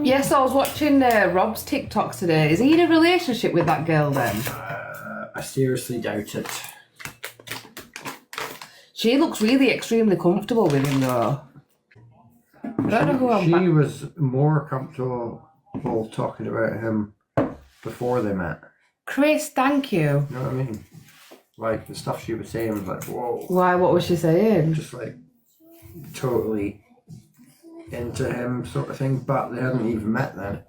Yes, I was watching Rob's TikToks today. Is he in a relationship with that girl then? I seriously doubt it. She looks really extremely comfortable with him though. I don't know who I'm She was more comfortable talking about him before they met. Chris, thank you. You know what I mean? Like, the stuff she was saying was like, whoa. Why? What was she saying? Just like, totally into him sort of thing, but they hadn't even met then.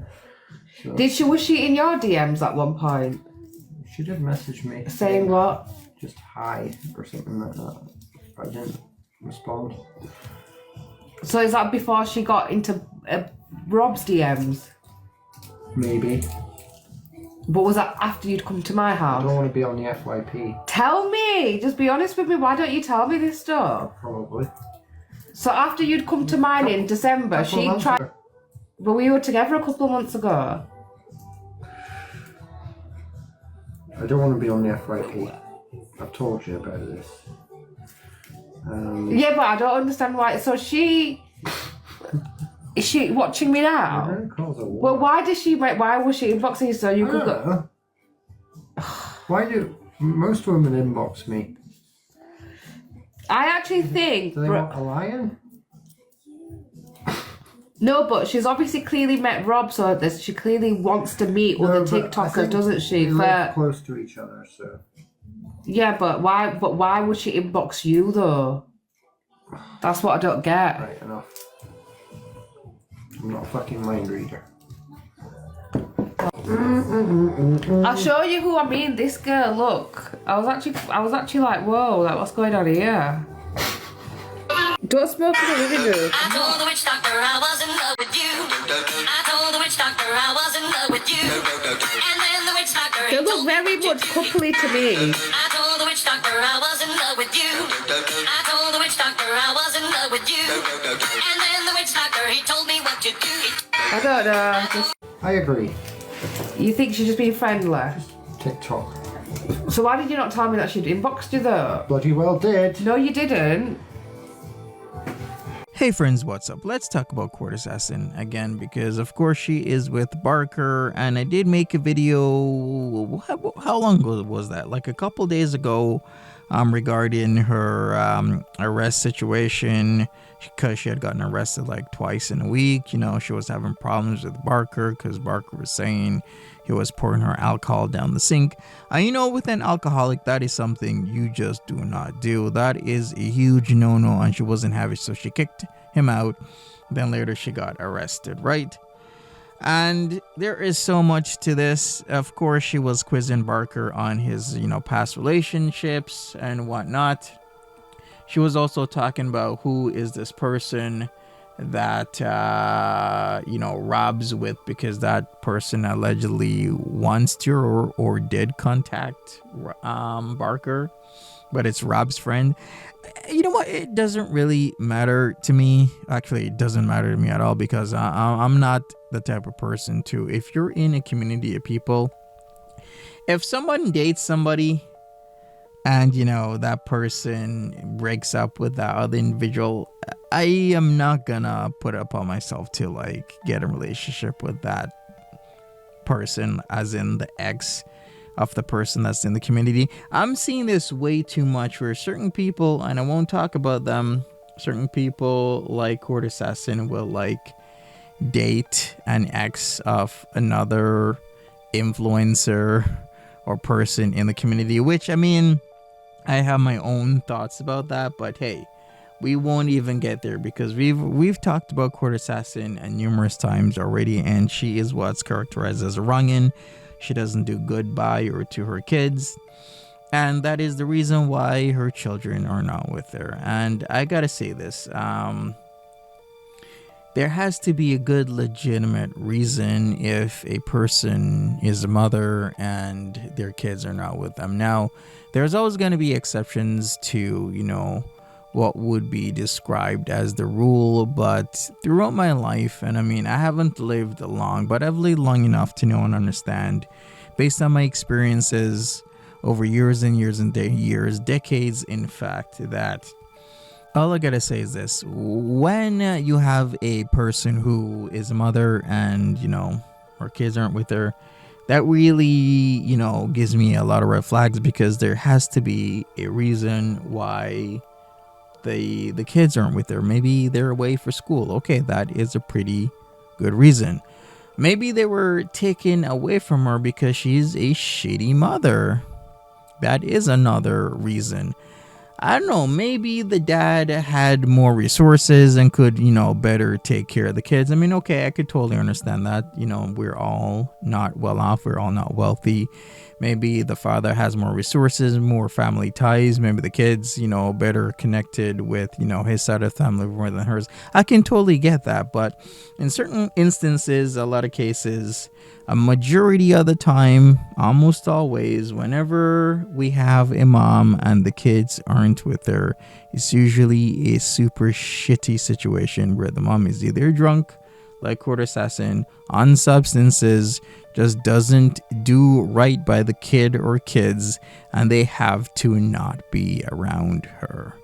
So. Was she in your DMs at one point? She did message me. Saying what? Just hi or something like that. I didn't respond. So is that before she got into Rob's DMs? Maybe. But was that after you'd come to my house? I don't want to be on the FYP. Tell me! Just be honest with me. Why don't you tell me this stuff? Probably. So after you'd come to mine in December, she tried... But we were together a couple of months ago. I don't want to be on the FYP. I've told you about this. Yeah, but I don't understand why. So she... Is she watching me now? Well, why was she inboxing you so you could go... Why do most women inbox me? I actually think... Do they want a lion? No, but she's obviously clearly met Rob, so she clearly wants to meet other TikTokers, doesn't she? They live close to each other, so... Yeah, but why would she inbox you, though? That's what I don't get. Right, enough. I'm not a fucking mind reader. I'll show you who I mean. This girl, look. I was actually like, whoa, like what's going on here? Don't smoke in the living room. I told the witch doctor I was in love with you. I told the witch doctor I was in love with you. And then the witch doctor. They look very much coupley to me. I told the witch doctor I was in love with you. I told the witch doctor I was in love with you. And then the witch doctor, he told me what to do. I don't know. I agree. You think she's just being friendly? TikTok. So why did you not tell me that she'd inboxed you though? Bloody well did. No, you didn't. Hey friends, what's up? Let's talk about Court Assassin again because of course she is with Barker, and I did make a video, how long ago was that? Like a couple days ago, regarding her arrest situation, because she had gotten arrested like twice in a week. You know, she was having problems with Barker because Barker was saying he was pouring her alcohol down the sink. And you know, with an alcoholic, that is something you just do not do. That is a huge no-no, and she wasn't having it, so she kicked him out. Then later she got arrested, right? And there is so much to this. Of course, she was quizzing Barker on his, you know, past relationships and whatnot. She was also talking about who is this person that you know, Rob's with, because that person allegedly wants to or did contact Barker, but it's Rob's friend. You know what, it doesn't really matter to me. Actually, it doesn't matter to me at all, because I'm not the type of person to, if you're in a community of people, if someone dates somebody and, you know, that person breaks up with that other individual, I am not gonna put it upon myself to like get a relationship with that person, as in the ex of the person that's in the community. I'm seeing this way too much where certain people, and I won't talk about them, certain people like Court Assassin will like date an ex of another influencer or person in the community, which, I mean, I have my own thoughts about that, but hey, we won't even get there because we've talked about Court Assassin numerous times already, and she is what's characterized as a wrongin. She doesn't do good by or to her kids, and that is the reason why her children are not with her. And I gotta say this, there has to be a good legitimate reason if a person is a mother and their kids are not with them. Now, there's always going to be exceptions to, you know, what would be described as the rule, but throughout my life, and I mean, I haven't lived long, but I've lived long enough to know and understand, based on my experiences over years and years and years, decades in fact, that All I gotta say is this: when you have a person who is a mother and her kids aren't with her, that really gives me a lot of red flags, because there has to be a reason why the kids aren't with her. Maybe they're away for school. Okay, that is a pretty good reason. Maybe they were taken away from her because she's a shitty mother. That is another reason. I don't know, maybe the dad had more resources and could, better take care of the kids. I mean, okay, I could totally understand that. We're all not well off. We're all not wealthy. Maybe the father has more resources, more family ties. Maybe the kids, better connected with, his side of the family more than hers. I can totally get that. But in certain instances, a lot of cases, a majority of the time, almost always, whenever we have a mom and the kids aren't with her, it's usually a super shitty situation where the mom is either drunk, like Court Assassin, on substances, just doesn't do right by the kid or kids, and they have to not be around her.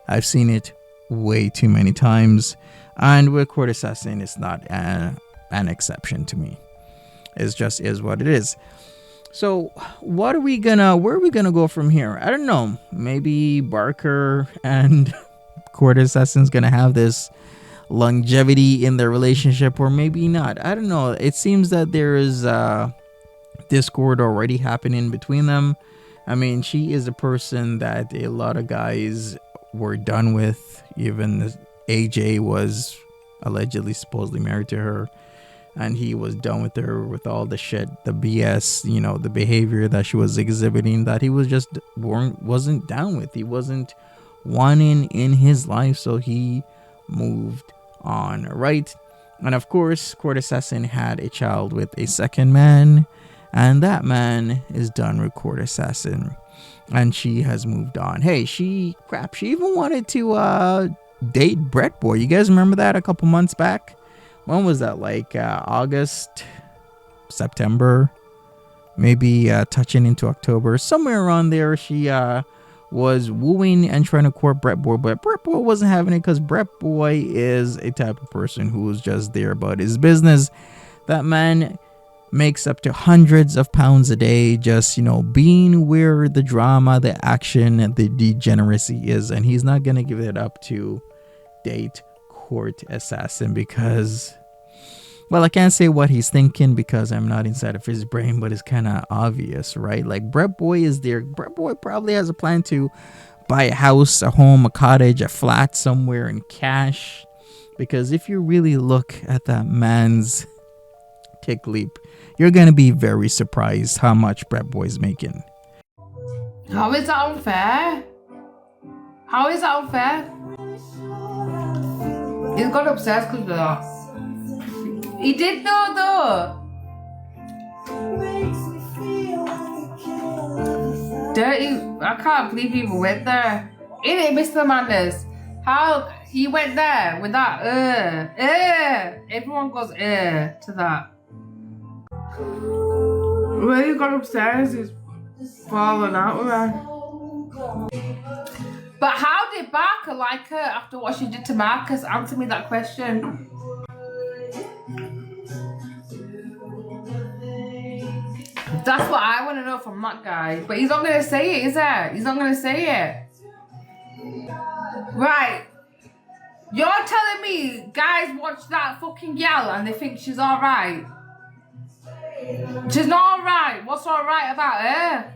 I've seen it way too many times, and with Court Assassin, it's not an exception to me. It just is what it is. So where are we gonna go from here? I don't know. Maybe Barker and Court Assassin's gonna have this longevity in their relationship, or maybe not. I don't know. It seems that there is discord already happening between them. I mean, she is a person that a lot of guys were done with. Even AJ was allegedly supposedly married to her, and he was done with her with all the shit, the BS, the behavior that she was exhibiting, that he was just wasn't down with. He wasn't wanting in his life, so he moved on, right? And of course, Court Assassin had a child with a second man, and that man is done with Court Assassin, and she has moved on. Hey, she even wanted to date Brett Boy. You guys remember that a couple months back? When was that? Like August, September, maybe touching into October, somewhere around there. She was wooing and trying to court Brett Boy, but Brett Boy wasn't having it, because Brett Boy is a type of person who's just there about his business. That man makes up to hundreds of pounds a day, just being where the drama, the action, the degeneracy is, and he's not gonna give it up to date Court Assassin, because, well, I can't say what he's thinking because I'm not inside of his brain, but it's kind of obvious, right? Like, Brett Boy is there. Brett Boy probably has a plan to buy a house, a home, a cottage, a flat somewhere in cash, because if you really look at that man's tick leap, you're gonna be very surprised how much Brett Boy's making. How is that unfair? How is that unfair? He's got upstairs because of that. He did know though. Dirty. I can't believe he even went there. Innit, Mr. Manders? How he went there with that everyone goes to that. When he got upstairs, he's falling out with her. But how did Barker like her after what she did to Marcus? Answer me that question. That's what I want to know from that guy. But he's not going to say it, is he? He's not going to say it. Right. You're telling me guys watch that fucking gal and they think she's alright? She's not alright. What's alright about her?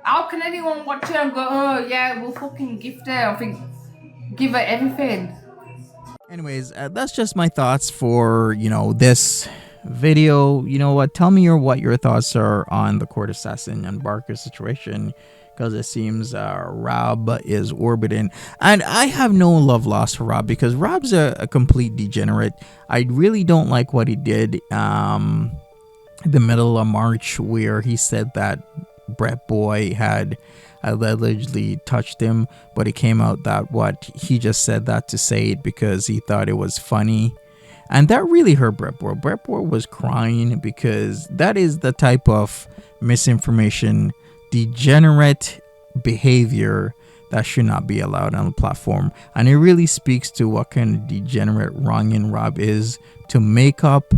How can anyone watch her and go, oh yeah, we'll fucking gift her? I think, give her everything. Anyways, that's just my thoughts for, this video. You know what? Tell me what your thoughts are on the Court Assassin and Barker situation, because it seems Rob is orbiting. And I have no love lost for Rob, because Rob's a complete degenerate. I really don't like what he did the middle of March, where he said that Brett Boy had allegedly touched him, but it came out that he just said that to say it because he thought it was funny, and that really hurt Brett Boy. Brett Boy was crying, because that is the type of misinformation, degenerate behavior that should not be allowed on the platform. And it really speaks to what kind of degenerate wronging Rob is, to make up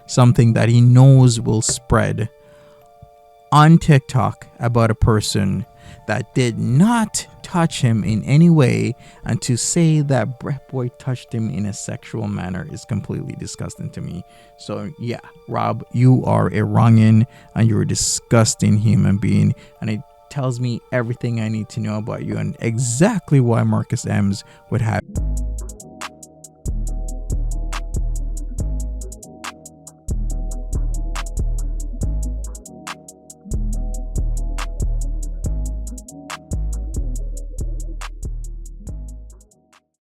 something that he knows will spread on TikTok about a person that did not touch him in any way, and to say that Brett Boy touched him in a sexual manner is completely disgusting to me. So yeah, Rob, you are a wrongin, and you're a disgusting human being, and it tells me everything I need to know about you and exactly why Marcus M's would have